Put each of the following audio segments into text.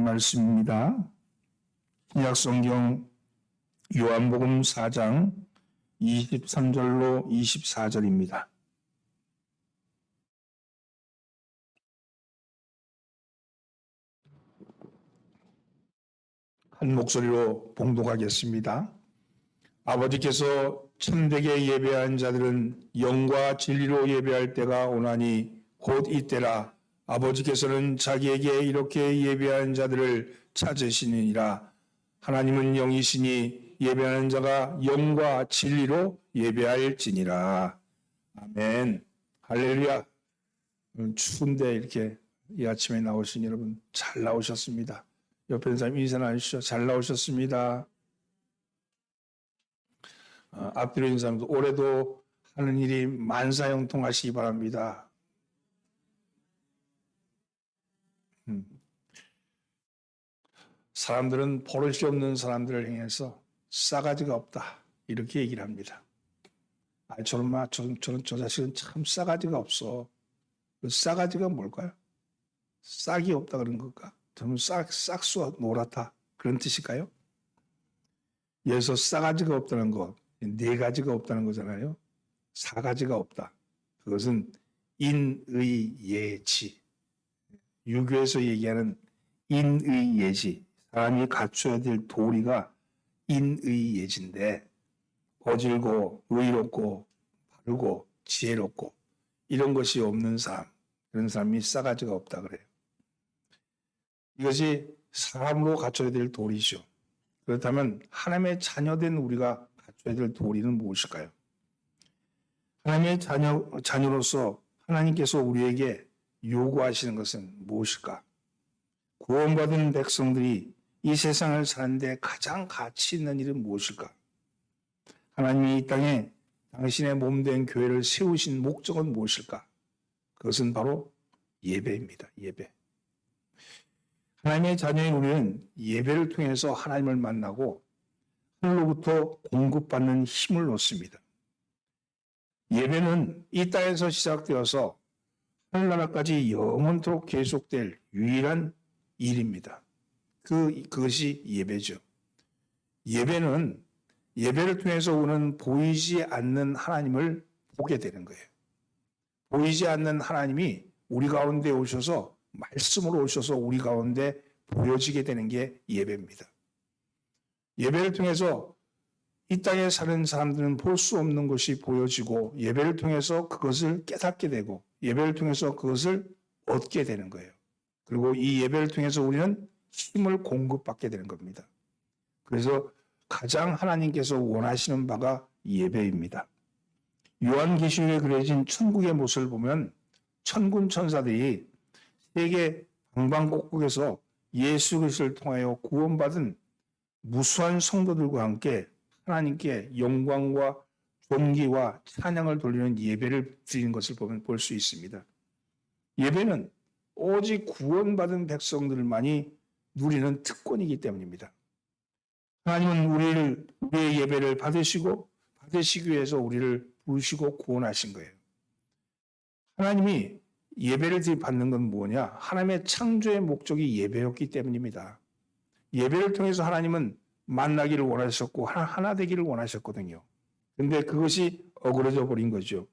말씀입니다. 신약성경 요한복음 4장 23절로 24절입니다. 한 목소리로 봉독하겠습니다. 아버지께서 참되게 예배한 자들은 영과 진리로 예배할 때가 오나니 곧 이때라. 아버지께서는 자기에게 이렇게 예배한 자들을 찾으시니라. 하나님은 영이시니 예배하는 자가 영과 진리로 예배할지니라. 아멘. 할렐루야. 추운데 이렇게 이 아침에 나오신 여러분 잘 나오셨습니다. 옆에 있는 사람 인사 나누시죠. 잘 나오셨습니다. 앞뒤로 있는 사람도 올해도 하는 일이 만사형통하시기 바랍니다. 사람들은 버릇이 없는 사람들을 향해서 싸가지가 없다 이렇게 얘기를 합니다. 저 자식은 참 싸가지가 없어. 그 싸가지가 뭘까요? 싹이 없다 그런 걸까? 저는 싹수 노랗다 그런 뜻일까요? 여기서 싸가지가 없다는 거, 네 가지가 없다는 거잖아요. 사가지가 없다. 그것은 인의예지. 유교에서 얘기하는 인의예지. 사람이 갖춰야 될 도리가 인의예지인데 어질고 의롭고 바르고 지혜롭고 이런 것이 없는 사람, 그런 사람이 싸가지가 없다 그래요. 이것이 사람으로 갖춰야 될 도리죠. 그렇다면 하나님의 자녀된 우리가 갖춰야 될 도리는 무엇일까요? 하나님의 자녀로서 하나님께서 우리에게 요구하시는 것은 무엇일까? 구원받은 백성들이 이 세상을 사는데 가장 가치 있는 일은 무엇일까? 하나님이 이 땅에 당신의 몸된 교회를 세우신 목적은 무엇일까? 그것은 바로 예배입니다. 예배. 하나님의 자녀인 우리는 예배를 통해서 하나님을 만나고 하늘로부터 공급받는 힘을 얻습니다. 예배는 이 땅에서 시작되어서 하늘나라까지 영원토록 계속될 유일한 일입니다. 그것이 예배죠. 예배는 예배를 통해서 오는 보이지 않는 하나님을 보게 되는 거예요. 보이지 않는 하나님이 우리 가운데 오셔서 말씀으로 오셔서 우리 가운데 보여지게 되는 게 예배입니다. 예배를 통해서 이 땅에 사는 사람들은 볼 수 없는 것이 보여지고 예배를 통해서 그것을 깨닫게 되고 예배를 통해서 그것을 얻게 되는 거예요. 그리고 이 예배를 통해서 우리는 힘을 공급받게 되는 겁니다. 그래서 가장 하나님께서 원하시는 바가 예배입니다. 요한계시록에 그려진 천국의 모습을 보면 천군 천사들이 세계 방방곡곡에서 예수 그리스도를 통하여 구원받은 무수한 성도들과 함께 하나님께 영광과 존귀와 찬양을 돌리는 예배를 드리는 것을 보면 볼 수 있습니다. 예배는 오직 구원받은 백성들만이 누리는 특권이기 때문입니다. 하나님은 우리의 예배를 받으시기 위해서 우리를 부르시고 구원하신 거예요. 하나님이 예배를 받는 건 뭐냐? 하나님의 창조의 목적이 예배였기 때문입니다. 예배를 통해서 하나님은 만나기를 원하셨고 하나 되기를 원하셨거든요. 그런데 그것이 어그러져 버린 거죠.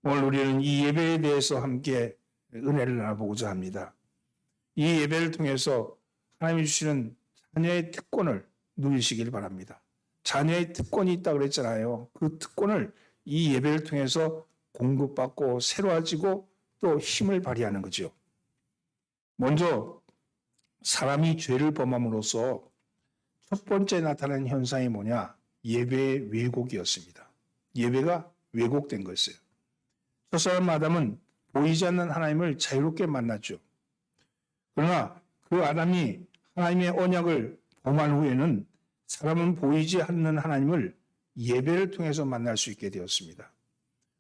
오늘 우리는 이 예배에 대해서 함께 은혜를 나눠보고자 합니다. 이 예배를 통해서 하나님이 주시는 자녀의 특권을 누리시길 바랍니다. 자녀의 특권이 있다고 그랬잖아요. 그 특권을 이 예배를 통해서 공급받고 새로워지고 또 힘을 발휘하는 거죠. 먼저 사람이 죄를 범함으로써 첫 번째 나타나는 현상이 뭐냐? 예배의 왜곡이었습니다. 예배가 왜곡된 거였어요. 첫사람 아담은 보이지 않는 하나님을 자유롭게 만났죠. 그러나 그 아담이 하나님의 언약을 범한 후에는 사람은 보이지 않는 하나님을 예배를 통해서 만날 수 있게 되었습니다.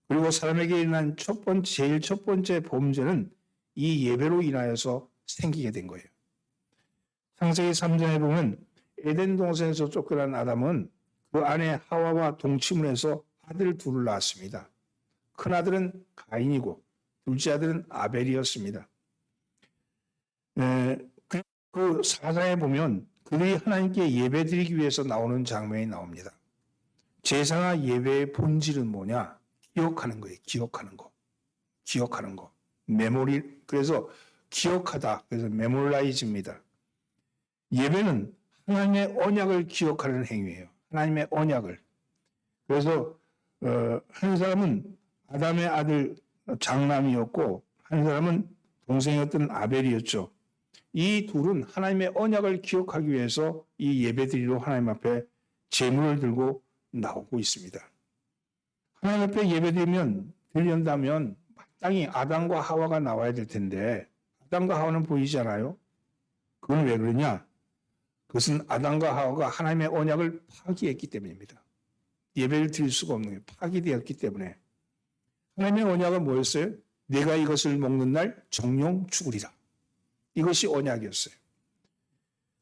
그리고 사람에게 일어난 제일 첫 번째 범죄는 이 예배로 인하여서 생기게 된 거예요. 창세기 3장에 보면 에덴 동산에서 쫓겨난 아담은 그 아내 하와와 동침을 해서 아들 둘을 낳았습니다. 큰 아들은 가인이고 둘째 아들은 아벨이었습니다. 그 사사에 보면 그들이 하나님께 예배드리기 위해서 나오는 장면이 나옵니다. 제사나 예배의 본질은 뭐냐? 기억하는 거예요. 기억하는 거. 기억하는 거. 메모리. 그래서 기억하다. 그래서 메모라이즈입니다. 예배는 하나님의 언약을 기억하는 행위예요. 하나님의 언약을. 그래서 한 사람은 아담의 아들 장남이었고 한 사람은 동생이었던 아벨이었죠. 이 둘은 하나님의 언약을 기억하기 위해서 이 예배드리러 하나님 앞에 제물을 들고 나오고 있습니다. 하나님 앞에 예배드리려면 마땅히 아담과 하와가 나와야 될 텐데 아담과 하와는 보이지 않아요? 그건 왜 그러냐? 그것은 아담과 하와가 하나님의 언약을 파기했기 때문입니다. 예배를 드릴 수가 없는 게 파기되었기 때문에. 하나님의 언약은 뭐였어요? 내가 이것을 먹는 날 정령 죽으리라. 이것이 언약이었어요.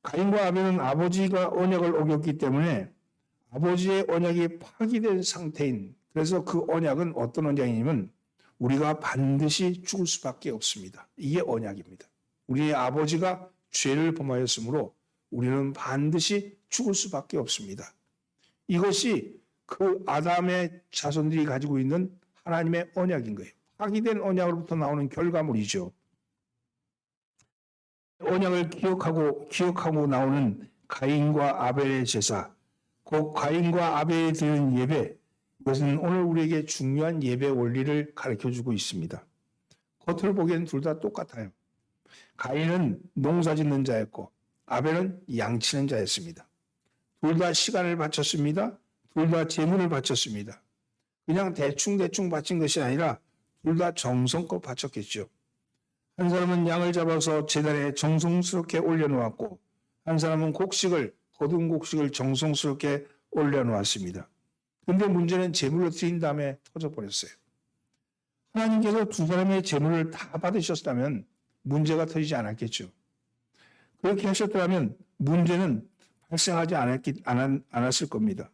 가인과 아벨은 아버지가 언약을 어겼기 때문에 아버지의 언약이 파기된 상태인, 그래서 그 언약은 어떤 언약이냐면 우리가 반드시 죽을 수밖에 없습니다. 이게 언약입니다. 우리의 아버지가 죄를 범하였으므로 우리는 반드시 죽을 수밖에 없습니다. 이것이 그 아담의 자손들이 가지고 있는 하나님의 언약인 거예요. 파기된 언약으로부터 나오는 결과물이죠. 언약을 기억하고 나오는 가인과 아벨의 제사, 그 가인과 아벨이 드리는 예배, 이것은 오늘 우리에게 중요한 예배 원리를 가르쳐주고 있습니다. 겉으로 보기에는 둘 다 똑같아요. 가인은 농사 짓는 자였고 아벨은 양치는 자였습니다. 둘 다 시간을 바쳤습니다. 둘 다 재물을 바쳤습니다. 그냥 대충 바친 것이 아니라 둘 다 정성껏 바쳤겠죠. 한 사람은 양을 잡아서 제단에 정성스럽게 올려놓았고 한 사람은 거둔 곡식을 정성스럽게 올려놓았습니다. 그런데 문제는 제물을 드린 다음에 터져버렸어요. 하나님께서 두 사람의 제물을 다 받으셨다면 문제가 터지지 않았겠죠. 그렇게 하셨더라면 문제는 발생하지 않았을 겁니다.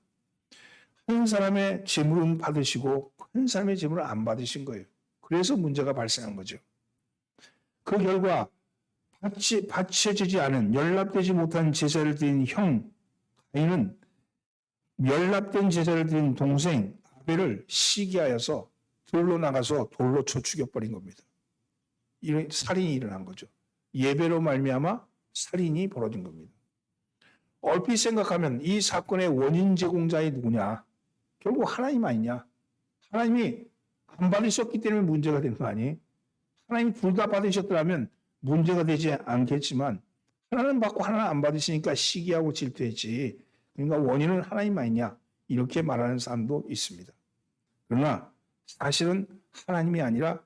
한 사람의 제물은 받으시고 한 사람의 제물을 안 받으신 거예요. 그래서 문제가 발생한 거죠. 그 결과 바쳐지지 않은 연락되지 못한 제사를 드린 형 가인은 연락된 제사를 드린 동생 아벨을 시기하여서 돌로 나가서 돌로 쳐 죽여버린 겁니다. 이런 살인이 일어난 거죠. 예배로 말미암아 살인이 벌어진 겁니다. 얼핏 생각하면 이 사건의 원인 제공자이 누구냐? 결국 하나님 아니냐? 하나님이 안 받으셨기 때문에 문제가 된 거 아니에요? 하나님이 둘 다 받으셨더라면 문제가 되지 않겠지만 하나는 받고 하나는 안 받으시니까 시기하고 질투했지. 그러니까 원인은 하나님 아니냐? 이렇게 말하는 사람도 있습니다. 그러나 사실은 하나님이 아니라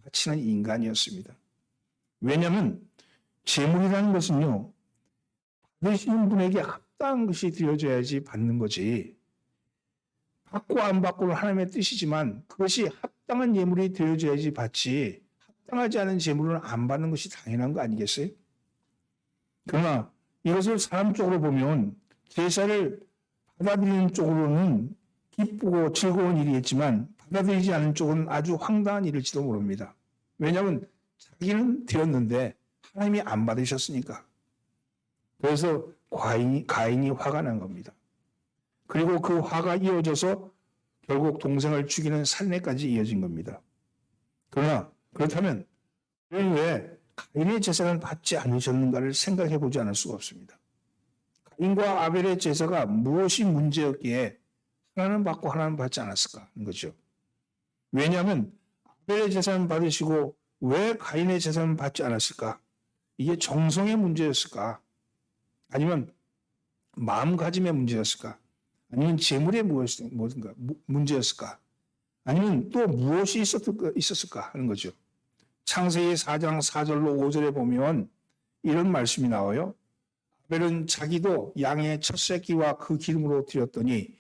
바치는 인간이었습니다. 왜냐하면 제물이라는 것은요, 받으시는 분에게 합당한 것이 드려져야지 받는 거지. 받고 안 받고는 하나님의 뜻이지만 그것이 합당한 예물이 되어져야지 받지, 합당하지 않은 제물은 안 받는 것이 당연한 거 아니겠어요? 그러나 이것을 사람 쪽으로 보면 제사를 받아들이는 쪽으로는 기쁘고 즐거운 일이겠지만 받아들이지 않은 쪽은 아주 황당한 일일지도 모릅니다. 왜냐하면 자기는 드렸는데 하나님이 안 받으셨으니까. 그래서 가인이 화가 난 겁니다. 그리고 그 화가 이어져서 결국 동생을 죽이는 살인까지 이어진 겁니다. 그러나 그렇다면 왜 가인의 제사는 받지 않으셨는가를 생각해 보지 않을 수가 없습니다. 가인과 아벨의 제사가 무엇이 문제였기에 하나는 받고 하나는 받지 않았을까 하는 거죠. 왜냐하면 아벨의 제사는 받으시고 왜 가인의 제사는 받지 않았을까? 이게 정성의 문제였을까? 아니면 마음가짐의 문제였을까? 아니면 재물의 문제였을까? 아니면 또 무엇이 있었을까 하는 거죠. 창세기 4장 4절로 5절에 보면 이런 말씀이 나와요. 아벨은 자기도 양의 첫 새끼와 그 기름으로 드렸더니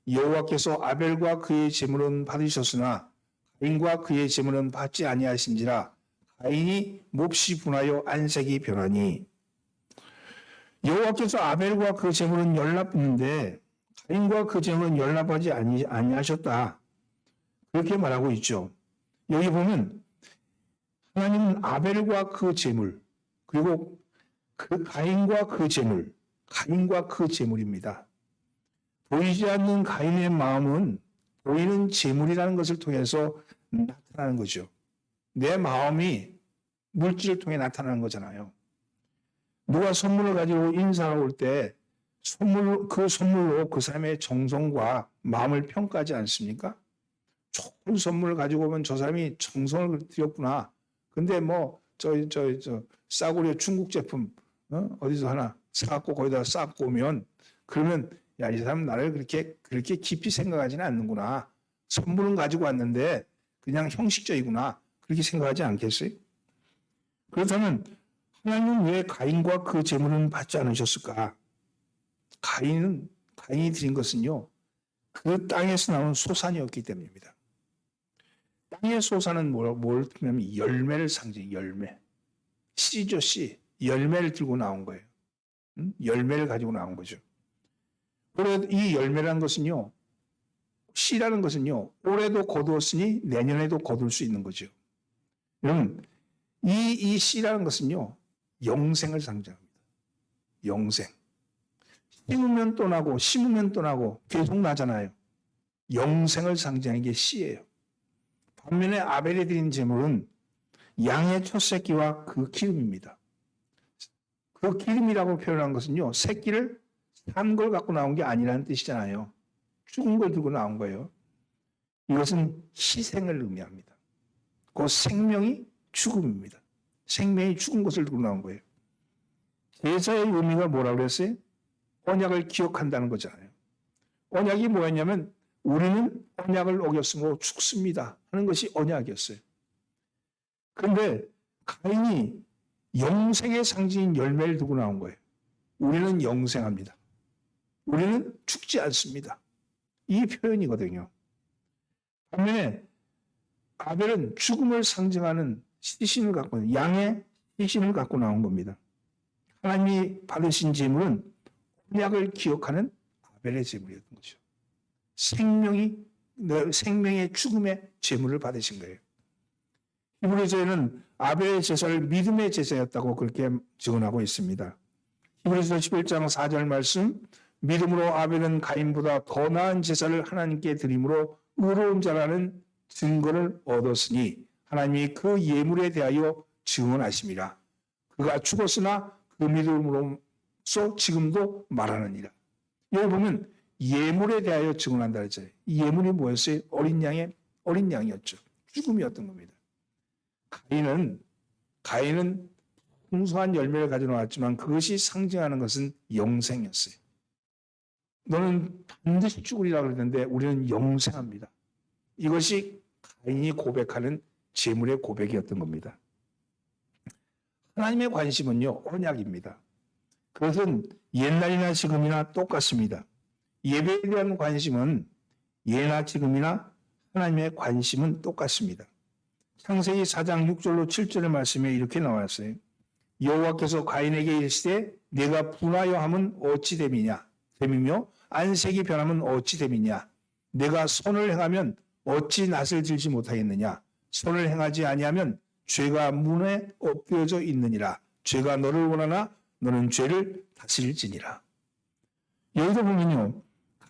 여호와께서 아벨과 그의 제물은 받으셨으나 가인과 그의 제물은 받지 아니하신지라 가인이 몹시 분하여 안색이 변하니. 여호와께서 아벨과 그 제물은 연락했는데 가인과 그 제물은 연락하지 아니하셨다. 그렇게 말하고 있죠. 여기 보면 하나님은 아벨과 그 제물 그리고 그 가인과 그 재물, 가인과 그 재물입니다. 보이지 않는 가인의 마음은 보이는 재물이라는 것을 통해서 나타나는 거죠. 내 마음이 물질을 통해 나타나는 거잖아요. 누가 선물을 가지고 인사하러 올 때 그 선물로 그 사람의 정성과 마음을 평가하지 않습니까? 좋은 선물을 가지고 오면 저 사람이 정성을 들였구나. 근데 싸구려 중국 제품 어디서 하나 사갖고 거기다 쌓고 오면 그러면 야, 이 사람 나를 그렇게 깊이 생각하지는 않는구나. 선물은 가지고 왔는데 그냥 형식적이구나. 그렇게 생각하지 않겠어요? 그렇다면 하나님은 왜 가인과 그 재물은 받지 않으셨을까? 가인이 드린 것은요, 그 땅에서 나온 소산이었기 때문입니다. 땅의 소산은 뭘 들면 열매를 상징, 열매. 씨죠, 씨. 열매를 들고 나온 거예요. 열매를 가지고 나온 거죠. 그래서 이 열매라는 것은요, 씨라는 것은요, 올해도 거두었으니 내년에도 거둘 수 있는 거죠. 여러분, 이 씨라는 것은요, 영생을 상징합니다. 영생. 심으면 또 나고, 심으면 또 나고, 계속 나잖아요. 영생을 상징하는 게 씨예요. 반면에 아벨이 드린 제물은 양의 첫 새끼와 그 기름입니다. 그 기름이라고 표현한 것은요, 새끼를 산 걸 갖고 나온 게 아니라는 뜻이잖아요. 죽은 걸 들고 나온 거예요. 이것은 희생을 의미합니다. 그 생명이 죽음입니다. 생명이 죽은 것을 들고 나온 거예요. 제사의 의미가 뭐라고 그랬어요? 언약을 기억한다는 거잖아요. 언약이 뭐였냐면 우리는 언약을 어겼으므로 죽습니다 하는 것이 언약이었어요. 그런데 가인이 영생의 상징인 열매를 두고 나온 거예요. 우리는 영생합니다. 우리는 죽지 않습니다. 이 표현이거든요. 반면에 아벨은 죽음을 상징하는 시신을 갖고 양의 시신을 갖고 나온 겁니다. 하나님이 받으신 제물은 언약을 기억하는 아벨의 제물이었던 거죠. 생명의 죽음의 제물을 받으신 거예요. 히브리서에는 아벨의 제사를 믿음의 제사였다고 그렇게 증언하고 있습니다. 히브리서 11장 4절 말씀, 믿음으로 아벨은 가인보다 더 나은 제사를 하나님께 드림으로 의로운 자라는 증거를 얻었으니 하나님이 그 예물에 대하여 증언하심이라. 그가 죽었으나 그 믿음으로서 지금도 말하느니라. 여기 보면 예물에 대하여 증언한다 했잖아요. 이 예물이 뭐였어요? 어린 양이었죠. 죽음이었던 겁니다. 가인은 풍성한 열매를 가지고 나왔지만 그것이 상징하는 것은 영생이었어요. 너는 반드시 죽으리라 그랬는데 우리는 영생합니다. 이것이 가인이 고백하는 제물의 고백이었던 겁니다. 하나님의 관심은요, 언약입니다. 그것은 옛날이나 지금이나 똑같습니다. 예배에 대한 관심은 예나 지금이나 하나님의 관심은 똑같습니다. 창세기 4장 6절로 7절의 말씀에 이렇게 나왔어요. 여호와께서 가인에게 이르시되 내가 분하여 함은 어찌 됨이며 안색이 변하면 어찌 됨이냐. 내가 선을 행하면 어찌 낯을 들지 못하겠느냐. 선을 행하지 아니하면 죄가 문에 엎드려져 있느니라. 죄가 너를 원하나 너는 죄를 다스릴지니라. 여기서 보면요,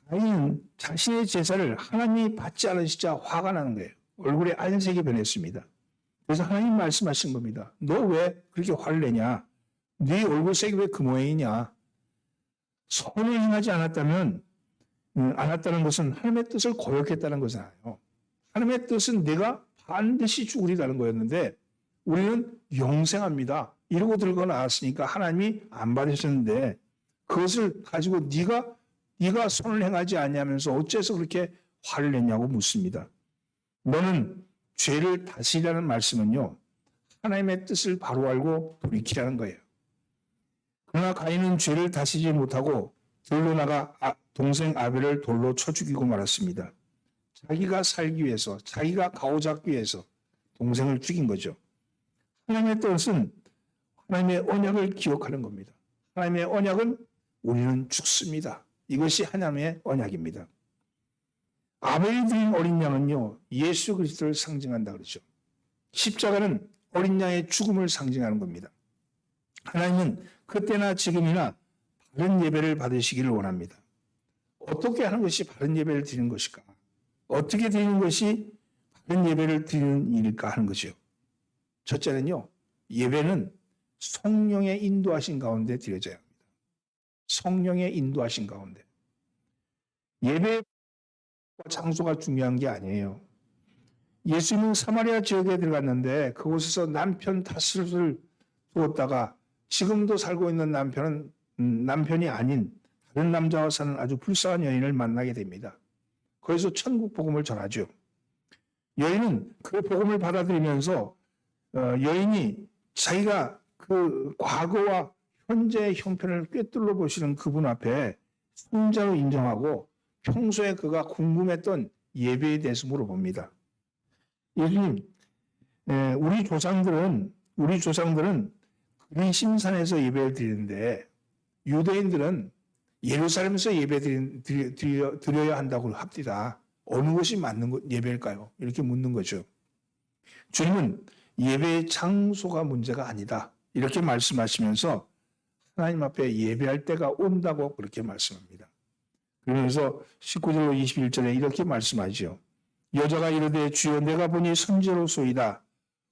가인은 자신의 제사를 하나님이 받지 않으시자 화가 나는 거예요. 얼굴에 안색이 변했습니다. 그래서 하나님 말씀하신 겁니다. 너 왜 그렇게 화를 내냐? 네 얼굴색이 왜 그 모양이냐? 선을 행하지 않았다는 것은 하나님의 뜻을 거역했다는 거잖아요. 하나님의 뜻은 내가 반드시 죽으리라는 거였는데 우리는 영생합니다. 이러고 들고 나왔으니까 하나님이 안 받으셨는데 그것을 가지고 네가 선을 행하지 않냐면서 어째서 그렇게 화를 냈냐고 묻습니다. 너는 죄를 다스리라는 말씀은요, 하나님의 뜻을 바로 알고 돌이키라는 거예요. 그러나 가인은 죄를 다스리지 못하고 들로 나가 동생 아벨을 돌로 쳐 죽이고 말았습니다. 자기가 살기 위해서, 자기가 가오잡기 위해서 동생을 죽인 거죠. 하나님의 뜻은 하나님의 언약을 기억하는 겁니다. 하나님의 언약은 우리는 죽습니다. 이것이 하나님의 언약입니다. 아벨이 드린 어린 양은요, 예수 그리스도를 상징한다 그러죠. 십자가는 어린 양의 죽음을 상징하는 겁니다. 하나님은 그때나 지금이나 바른 예배를 받으시기를 원합니다. 어떻게 하는 것이 바른 예배를 드리는 것일까? 어떻게 드리는 것이 바른 예배를 드리는 일일까 하는 거죠. 첫째는요, 예배는 성령의 인도하신 가운데 드려져야 합니다. 성령의 인도하신 가운데. 예배 장소가 중요한 게 아니에요. 예수님은 사마리아 지역에 들어갔는데 그곳에서 남편 다섯을 두었다가 지금도 살고 있는 남편은 남편이 아닌 다른 남자와 사는 아주 불쌍한 여인을 만나게 됩니다. 거기서 천국 복음을 전하죠. 여인은 그 복음을 받아들이면서 여인이 자기가 그 과거와 현재의 형편을 꿰뚫어 보시는 그분 앞에 손자로 인정하고 평소에 그가 궁금했던 예배에 대해서 물어봅니다. 예수님, 우리 조상들은 그리심산에서 예배를 드리는데 유대인들은 예루살렘에서 예배 드려야 한다고 합니다. 어느 것이 맞는 예배일까요? 이렇게 묻는 거죠. 주님은 예배의 장소가 문제가 아니다. 이렇게 말씀하시면서 하나님 앞에 예배할 때가 온다고 그렇게 말씀합니다. 그러면서 19절로 21절에 이렇게 말씀하죠. 여자가 이르되 주여 내가 보니 선지로소이다.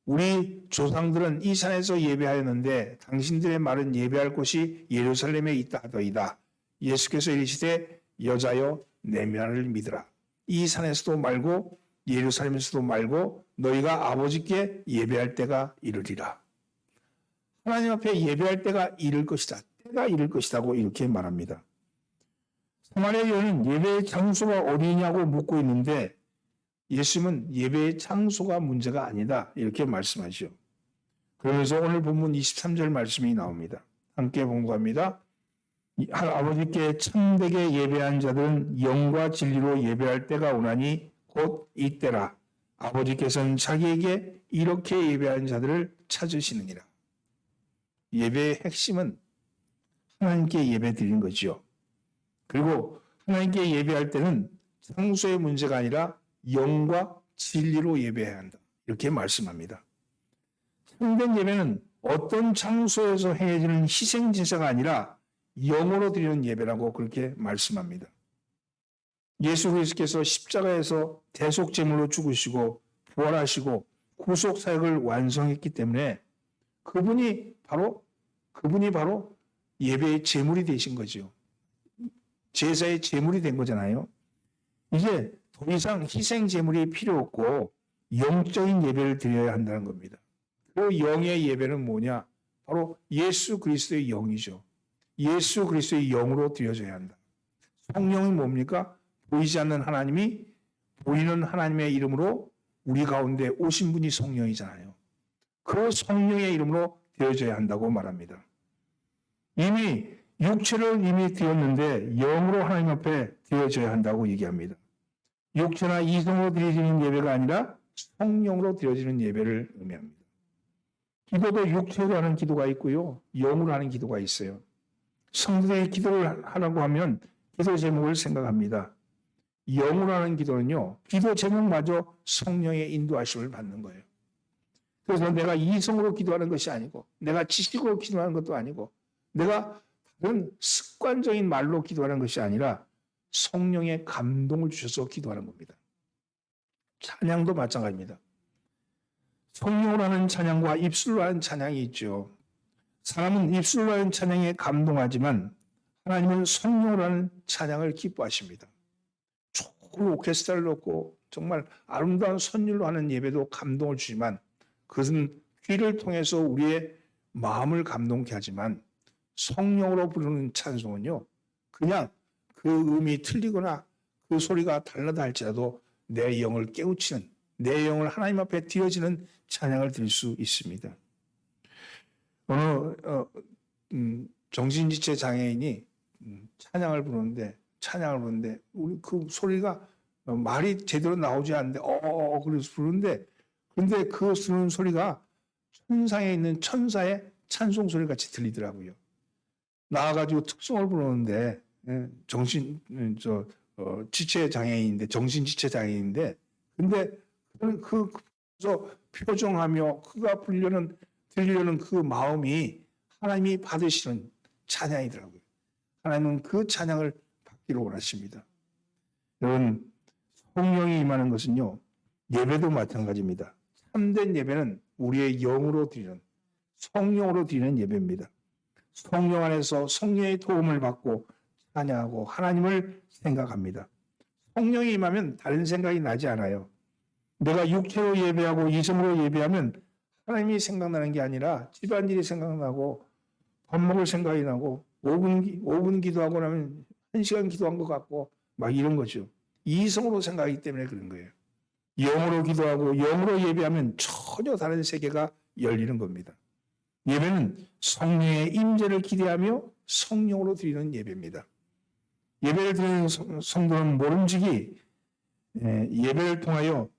우리 조상들은 이 산에서 예배하였는데 당신들의 말은 예배할 곳이 예루살렘에 있다 하더이다. 예수께서 이르시되 여자여 내 말을 믿으라. 이 산에서도 말고 예루살렘에서도 말고 너희가 아버지께 예배할 때가 이르리라. 하나님 앞에 예배할 때가 이를 것이다. 때가 이를 것이다고 이렇게 말합니다. 사마리아 여인은 예배의 장소가 어디냐고 묻고 있는데 예수님은 예배의 장소가 문제가 아니다. 이렇게 말씀하죠. 그러면서 오늘 본문 23절 말씀이 나옵니다. 함께 봉독합니다. 아버지께 참되게 예배한 자들은 영과 진리로 예배할 때가 오나니 곧 이때라. 아버지께서는 자기에게 이렇게 예배한 자들을 찾으시느니라. 예배의 핵심은 하나님께 예배 드리는 거죠. 그리고 하나님께 예배할 때는 장소의 문제가 아니라 영과 진리로 예배해야 한다. 이렇게 말씀합니다. 참된 예배는 어떤 장소에서 행해지는 희생 제사가 아니라 영으로 드리는 예배라고 그렇게 말씀합니다. 예수 그리스도께서 십자가에서 대속 제물로 죽으시고 부활하시고 구속 사역을 완성했기 때문에 그분이 바로 예배의 제물이 되신 거죠. 제사의 제물이 된 거잖아요. 이제 더 이상 희생 제물이 필요 없고 영적인 예배를 드려야 한다는 겁니다. 그 영의 예배는 뭐냐? 바로 예수 그리스도의 영이죠. 예수 그리스도의 영으로 드려져야 한다. 성령이 뭡니까? 보이지 않는 하나님이 보이는 하나님의 이름으로 우리 가운데 오신 분이 성령이잖아요. 그 성령의 이름으로 드려져야 한다고 말합니다. 이미 육체를 이미 드렸는데 영으로 하나님 앞에 드려져야 한다고 얘기합니다. 육체나 이성으로 드려지는 예배가 아니라 성령으로 드려지는 예배를 의미합니다. 기도도 육체로 하는 기도가 있고요. 영으로 하는 기도가 있어요. 성도들이 기도를 하라고 하면 기도 제목을 생각합니다. 영으로 하는 기도는요. 기도 제목마저 성령의 인도하심을 받는 거예요. 그래서 내가 이성으로 기도하는 것이 아니고 내가 지식으로 기도하는 것도 아니고 내가 다른 습관적인 말로 기도하는 것이 아니라 성령의 감동을 주셔서 기도하는 겁니다. 찬양도 마찬가지입니다. 성령으로 하는 찬양과 입술로 하는 찬양이 있죠. 사람은 입술로 하는 찬양에 감동하지만 하나님은 성령으로 하는 찬양을 기뻐하십니다. 좋은 오케스트라를 놓고 정말 아름다운 선율로 하는 예배도 감동을 주지만 그것은 귀를 통해서 우리의 마음을 감동케 하지만 성령으로 부르는 찬송은요. 그냥 그 음이 틀리거나 그 소리가 달라다 할지라도 내 영을 깨우치는 내 영을 하나님 앞에 드려지는 찬양을 드릴 수 있습니다. 어느 정신지체 장애인이 찬양을 부르는데 우리 그 소리가 말이 제대로 나오지 않는데 그래서 부르는데 근데 그 부르는 소리가 천상에 있는 천사의 찬송 소리 같이 들리더라고요. 나와가지고 특송을 부르는데 지체 장애인인데 정신지체 장애인인데 근데 그래서 표정하며 그가 들리려는 그 마음이 하나님이 받으시는 찬양이더라고요. 하나님은 그 찬양을 받기를 원하십니다. 여러분, 성령이 임하는 것은요, 예배도 마찬가지입니다. 참된 예배는 우리의 영으로 드리는, 성령으로 드리는 예배입니다. 성령 안에서 성령의 도움을 받고 찬양하고 하나님을 생각합니다. 성령이 임하면 다른 생각이 나지 않아요. 내가 육체로 예배하고 이성으로 예배하면 하나님이 생각나는 게 아니라 집안일이 생각나고 밥 먹을 생각이 나고 5분 기도하고 나면 1시간 기도한 것 같고 막 이런 거죠. 이성으로 생각하기 때문에 그런 거예요. 영으로 기도하고 영으로 예배하면 전혀 다른 세계가 열리는 겁니다. 예배는 성령의 임재를 기대하며 성령으로 드리는 예배입니다. 예배를 드리는 성도는 모름지기 예배를 통하여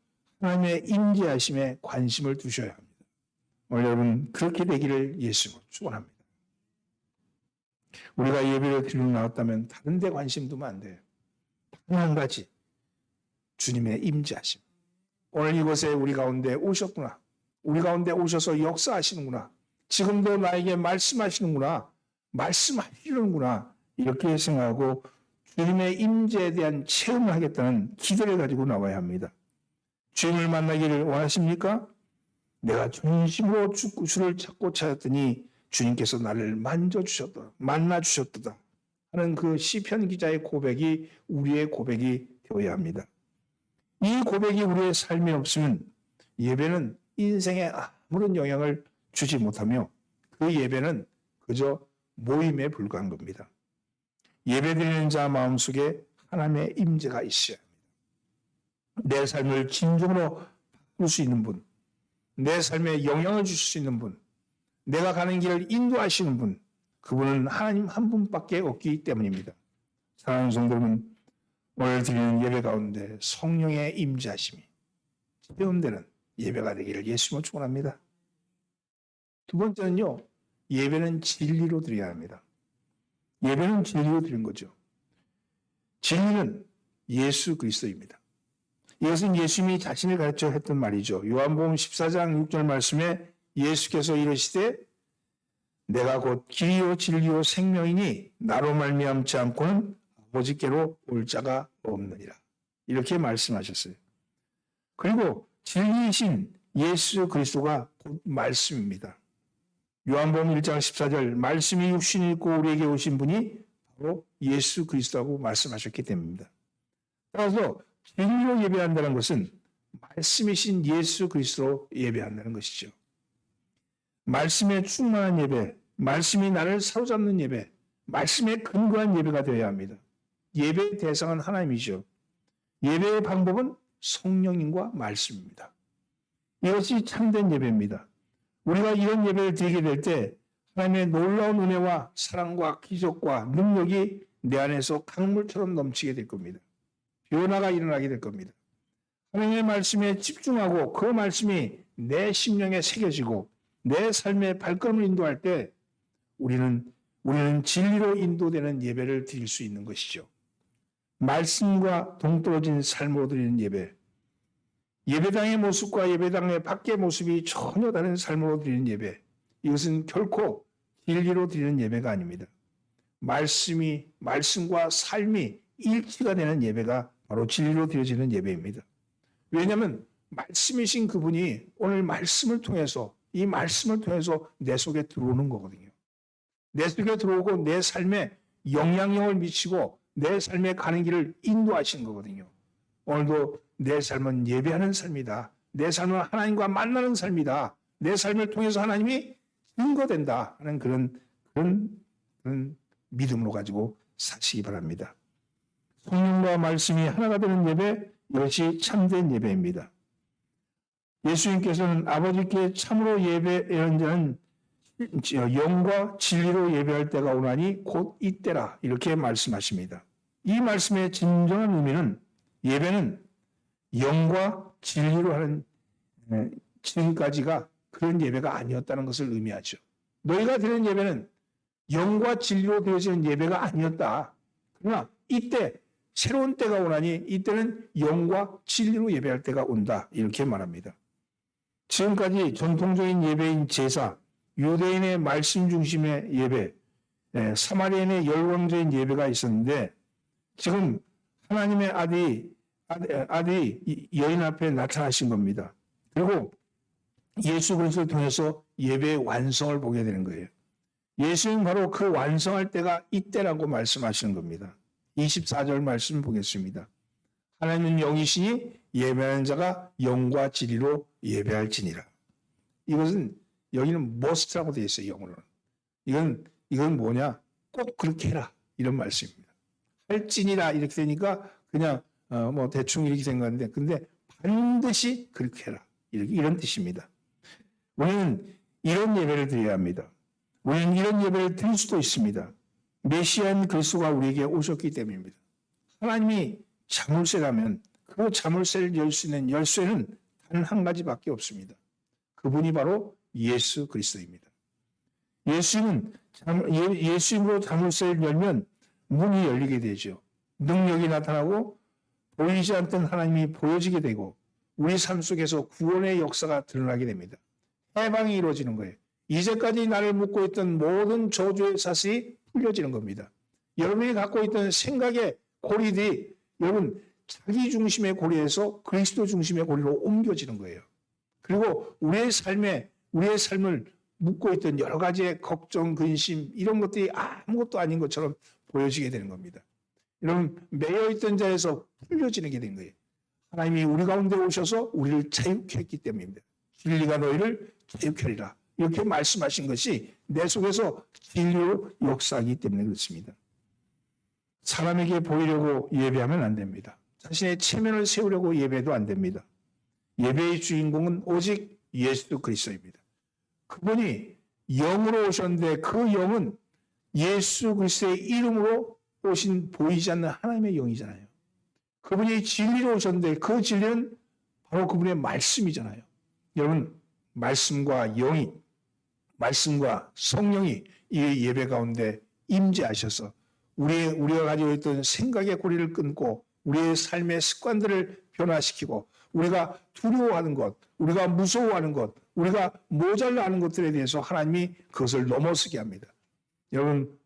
하나님의 임재하심에 관심을 두셔야 합니다. 오늘 여러분 그렇게 되기를 예수님으로 축원합니다. 우리가 예배를 드리러 나왔다면 다른 데 관심 두면 안 돼요. 단 한 가지, 주님의 임재하심. 오늘 이곳에 우리 가운데 오셨구나. 우리 가운데 오셔서 역사하시는구나. 지금도 나에게 말씀하시는구나. 말씀하시는구나. 이렇게 생각하고 주님의 임재에 대한 체험을 하겠다는 기도를 가지고 나와야 합니다. 주님을 만나기를 원하십니까? 내가 전심으로 주를 찾고 찾았더니 주님께서 나를 만져주셨다. 만나주셨다. 하는 그 시편 기자의 고백이 우리의 고백이 되어야 합니다. 이 고백이 우리의 삶에 없으면 예배는 인생에 아무런 영향을 주지 못하며 그 예배는 그저 모임에 불과한 겁니다. 예배드리는 자 마음속에 하나님의 임재가 있어야 합니다. 내 삶을 진정으로 바꿀 수 있는 분, 내 삶에 영향을 주실 수 있는 분, 내가 가는 길을 인도하시는 분, 그분은 하나님 한 분밖에 없기 때문입니다. 사랑하는 성도 여러분, 오늘 드리는 예배 가운데 성령의 임재하심이 체험되는 예배가 되기를 예수님으로 축원합니다. 두 번째는요, 예배는 진리로 드려야 합니다. 예배는 진리로 드리는 거죠. 진리는 예수 그리스도입니다. 이것은 예수님이 자신을 가르쳐 했던 말이죠. 요한복음 14장 6절 말씀에 예수께서 이르시되 내가 곧 길이요 진리요 생명이니 나로 말미암지 않고는 아버지께로 올 자가 없느니라. 이렇게 말씀하셨어요. 그리고 진리이신 예수 그리스도가 곧 말씀입니다. 요한복음 1장 14절 말씀이 육신을 입고 우리에게 오신 분이 바로 예수 그리스도라고 말씀하셨기 때문입니다. 따라서 진리로 예배한다는 것은 말씀이신 예수 그리스도로 예배한다는 것이죠. 말씀에 충만한 예배, 말씀이 나를 사로잡는 예배, 말씀에 근거한 예배가 되어야 합니다. 예배의 대상은 하나님이죠. 예배의 방법은 성령님과 말씀입니다. 이것이 참된 예배입니다. 우리가 이런 예배를 드리게 될 때 하나님의 놀라운 은혜와 사랑과 기적과 능력이 내 안에서 강물처럼 넘치게 될 겁니다. 변화가 일어나게 될 겁니다. 하나님의 말씀에 집중하고 그 말씀이 내 심령에 새겨지고 내 삶의 발걸음을 인도할 때 우리는 진리로 인도되는 예배를 드릴 수 있는 것이죠. 말씀과 동떨어진 삶으로 드리는 예배, 예배당의 모습과 예배당의 밖의 모습이 전혀 다른 삶으로 드리는 예배, 이것은 결코 진리로 드리는 예배가 아닙니다. 말씀과 삶이 일치가 되는 예배가 바로 진리로 드려지는 예배입니다. 왜냐하면 말씀이신 그분이 오늘 말씀을 통해서 이 말씀을 통해서 내 속에 들어오는 거거든요. 내 속에 들어오고 내 삶에 영향력을 미치고 내 삶에 가는 길을 인도하시는 거거든요. 오늘도 내 삶은 예배하는 삶이다. 내 삶은 하나님과 만나는 삶이다. 내 삶을 통해서 하나님이 증거된다 하는 그런 믿음으로 가지고 사시기 바랍니다. 성령과 말씀이 하나가 되는 예배, 이것이 참된 예배입니다. 예수님께서는 아버지께 참으로 예배하는 자는 영과 진리로 예배할 때가 오나니 곧 이때라 이렇게 말씀하십니다. 이 말씀의 진정한 의미는 예배는 영과 진리로 하는 지금까지가 그런 예배가 아니었다는 것을 의미하죠. 너희가 드리는 예배는 영과 진리로 드려지는 예배가 아니었다. 그러나 이때 새로운 때가 오나니 이때는 영과 진리로 예배할 때가 온다. 이렇게 말합니다. 지금까지 전통적인 예배인 제사, 유대인의 말씀 중심의 예배, 사마리아인의 열광적인 예배가 있었는데 지금 하나님의 아들이 여인 앞에 나타나신 겁니다. 그리고 예수 그리스도를 통해서 예배의 완성을 보게 되는 거예요. 예수는 바로 그 완성할 때가 이때라고 말씀하시는 겁니다. 24절 말씀 보겠습니다. 하나님은 영이시니 예배하는 자가 영과 진리로 예배할지니라. 이것은 여기는 must라고 되어 있어요. 영어로는. 이건 뭐냐? 꼭 그렇게 해라. 이런 말씀입니다. 할지니라 이렇게 되니까 그냥 뭐 대충 이렇게 생각하는데 근데 반드시 그렇게 해라. 이런 뜻입니다. 우리는 이런 예배를 드려야 합니다. 우리는 이런 예배를 드릴 수도 있습니다. 메시아인 그리스도가 우리에게 오셨기 때문입니다. 하나님이 자물쇠라면 그 자물쇠를 열 수 있는 열쇠는 단 한 가지밖에 없습니다. 그분이 바로 예수 그리스도입니다. 예수님으로 자물쇠를 열면 문이 열리게 되죠. 능력이 나타나고 보이지 않던 하나님이 보여지게 되고 우리 삶 속에서 구원의 역사가 드러나게 됩니다. 해방이 이루어지는 거예요. 이제까지 나를 묶고 있던 모든 저주의 사슬이 풀려지는 겁니다. 여러분이 갖고 있던 생각의 고리들이 여러분 자기 중심의 고리에서 그리스도 중심의 고리로 옮겨지는 거예요. 그리고 우리의 삶을 묶고 있던 여러 가지의 걱정, 근심 이런 것들이 아무것도 아닌 것처럼 보여지게 되는 겁니다. 여러분 매여 있던 자에서 풀려지는 게 된 거예요. 하나님이 우리 가운데 오셔서 우리를 자유케 했기 때문입니다. 진리가 너희를 자유케 하리라. 이렇게 말씀하신 것이 내 속에서 진리로 역사하기 때문에 그렇습니다. 사람에게 보이려고 예배하면 안 됩니다. 자신의 체면을 세우려고 예배도 안 됩니다. 예배의 주인공은 오직 예수 그리스도입니다. 그분이 영으로 오셨는데 그 영은 예수 그리스도의 이름으로 오신 보이지 않는 하나님의 영이잖아요. 그분이 진리로 오셨는데 그 진리는 바로 그분의 말씀이잖아요. 여러분 말씀과 성령이 이 예배 가운데 임재하셔서 우리가 가지고 있던 생각의 고리를 끊고 우리의 삶의 습관들을 변화시키고 우리가 두려워하는 것, 우리가 무서워하는 것, 우리가 모자라는 것들에 대해서 하나님이 그것을 넘어서게 합니다. 여러분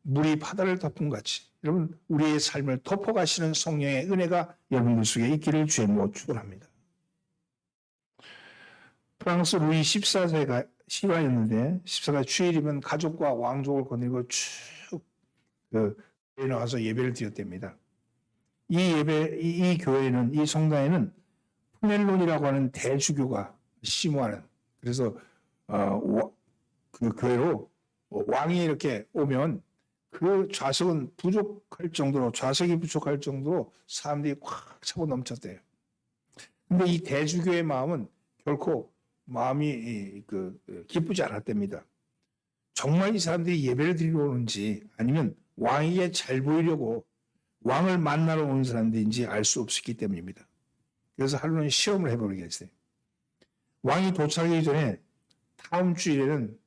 물이 바다를 덮은 같이 여러분 우리의 삶을 덮어가시는 성령의 은혜가 여러분들 속에 있기를 주님으로 축원합니다. 프랑스 루이 14세가 시화였는데 14가 주일이면 가족과 왕족을 거느리고 쭉 나와서 예배를 드렸답니다. 이 교회는 이 성당에는 푸넬론이라고 하는 대주교가 심호하는 그래서 그 교회로 왕이 이렇게 오면 그 좌석은 좌석이 부족할 정도로 사람들이 꽉 차고 넘쳤대요. 근데 이 대주교의 마음은 결코 마음이 기쁘지 않았답니다. 정말 이 사람들이 예배를 드리러 오는지 아니면 왕에게 잘 보이려고 왕을 만나러 오는 사람들인지 알 수 없었기 때문입니다. 그래서 하루는 시험을 해버리겠어요. 왕이 도착하기 전에 다음 주일에는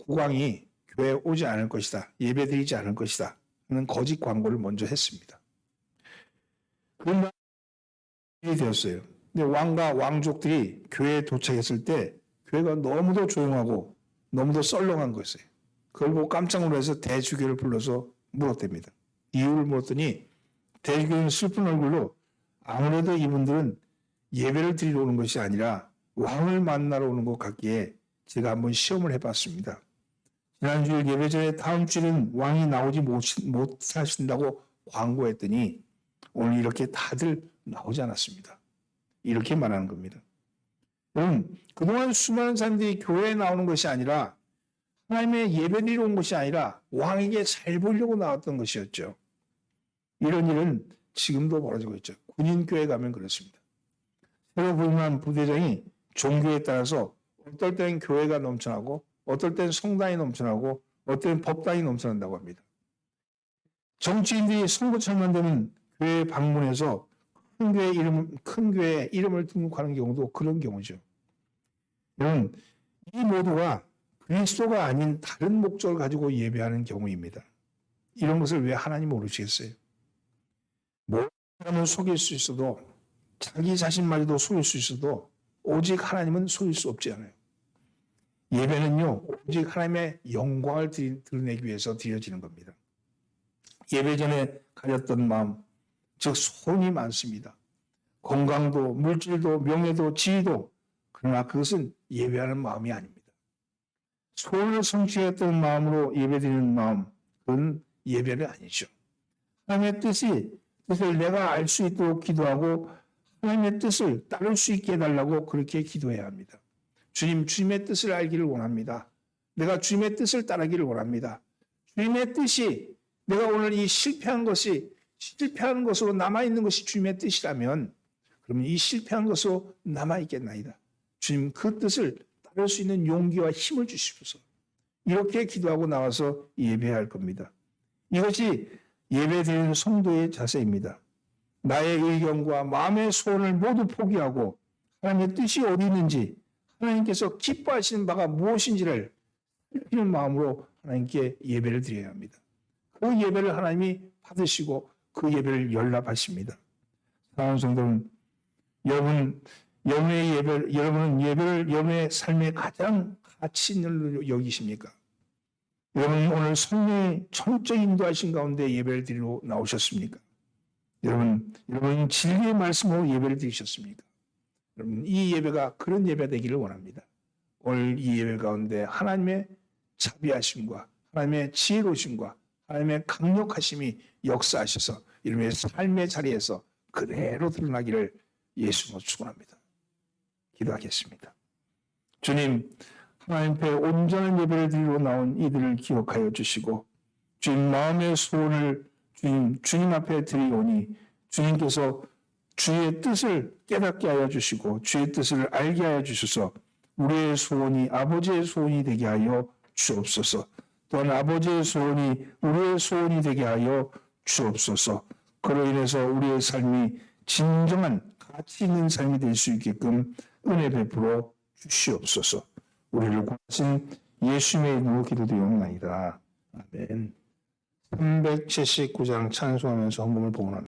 국왕이 교회에 오지 않을 것이다. 예배 드리지 않을 것이다. 하는 거짓 광고를 먼저 했습니다. 그런 일이 되었어요. 근데 왕과 왕족들이 교회에 도착했을 때 교회가 너무도 조용하고 너무도 썰렁한 것이에요. 그걸 보고 깜짝 놀라서 대주교를 불러서 물었답니다. 이유를 물었더니 대주교는 슬픈 얼굴로 아무래도 이분들은 예배를 드리러 오는 것이 아니라 왕을 만나러 오는 것 같기에 제가 한번 시험을 해봤습니다. 지난주일 예배 전에 다음 주는 왕이 나오지 못하신다고 광고했더니 오늘 이렇게 다들 나오지 않았습니다. 이렇게 말하는 겁니다. 여러분, 그동안 수많은 사람들이 교회에 나오는 것이 아니라 하나님의 예배드리러 온 것이 아니라 왕에게 잘 보이려고 나왔던 것이었죠. 이런 일은 지금도 벌어지고 있죠. 군인교회 가면 그렇습니다. 새로 부임한 부대장이 종교에 따라서 어떨 때는 교회가 넘쳐나고 어떨 때는 성당이 넘쳐나고 어떨 때는 법당이 넘쳐난다고 합니다. 정치인들이 선거철만 되면 교회 방문해서 큰 교회 이름을 등록하는 경우도 그런 경우죠. 여러분, 이 모두가 그리스도가 아닌 다른 목적을 가지고 예배하는 경우입니다. 이런 것을 왜 하나님 모르시겠어요? 모든 사람은 속일 수 있어도 자기 자신마저도 속일 수 있어도 오직 하나님은 속일 수 없지 않아요. 예배는요, 오직 하나님의 영광을 드러내기 위해서 드려지는 겁니다. 예배 전에 가졌던 마음, 즉 소원이 많습니다. 건강도, 물질도, 명예도, 지위도. 그러나 그것은 예배하는 마음이 아닙니다. 소원을 성취했던 마음으로 예배드리는 마음, 그건 예배는 아니죠. 하나님의 뜻을 내가 알 수 있도록 기도하고 하나님의 뜻을 따를 수 있게 해달라고 그렇게 기도해야 합니다. 주님의 뜻을 알기를 원합니다. 내가 주님의 뜻을 따르기를 원합니다. 주님의 뜻이 내가 오늘 이 실패한 것으로 남아있는 것이 주님의 뜻이라면 그러면 이 실패한 것으로 남아있겠나이다. 주님 그 뜻을 따를 수 있는 용기와 힘을 주시옵소서. 이렇게 기도하고 나와서 예배할 겁니다. 이것이 예배드리는 성도의 자세입니다. 나의 의견과 마음의 소원을 모두 포기하고 하나님의 뜻이 어디 있는지 하나님께서 기뻐하시는 바가 무엇인지를 살피는 마음으로 하나님께 예배를 드려야 합니다. 그 예배를 하나님이 받으시고 그 예배를 연락하십니다. 사랑하는 성도는 여러분은 예배를 여러분의 삶의 가장 가치 있는 일로 여기십니까? 여러분 오늘 성령의 전적 인도하신 가운데 예배를 드리러 나오셨습니까? 여러분 진리의 말씀으로 예배를 드리셨습니까? 여러분 이 예배가 그런 예배 되기를 원합니다. 오늘 이 예배 가운데 하나님의 자비하심과 하나님의 지혜로우심과 하나님의 강력하심이 역사하셔서 이름의 삶의 자리에서 그대로 드러나기를 예수로 축원합니다. 기도하겠습니다. 주님, 하나님 앞에 온전한 예배를 드리러 나온 이들을 기억하여 주시고 주님 마음의 소원을 주님 앞에 드리오니 주님께서 주의 뜻을 깨닫게 하여 주시고 주의 뜻을 알게 하여 주셔서 우리의 소원이 아버지의 소원이 되게 하여 주옵소서. 또한 아버지의 소원이 우리의 소원이 되게 하여 주옵소서. 그로 인해서 우리의 삶이 진정한 가치 있는 삶이 될 수 있게끔 은혜 베풀어 주시옵소서. 우리를 구하신 예수님의 이름으로 기도드리옵나이다. 아멘. 379장 찬송하면서 헌금을 봉헌합니다.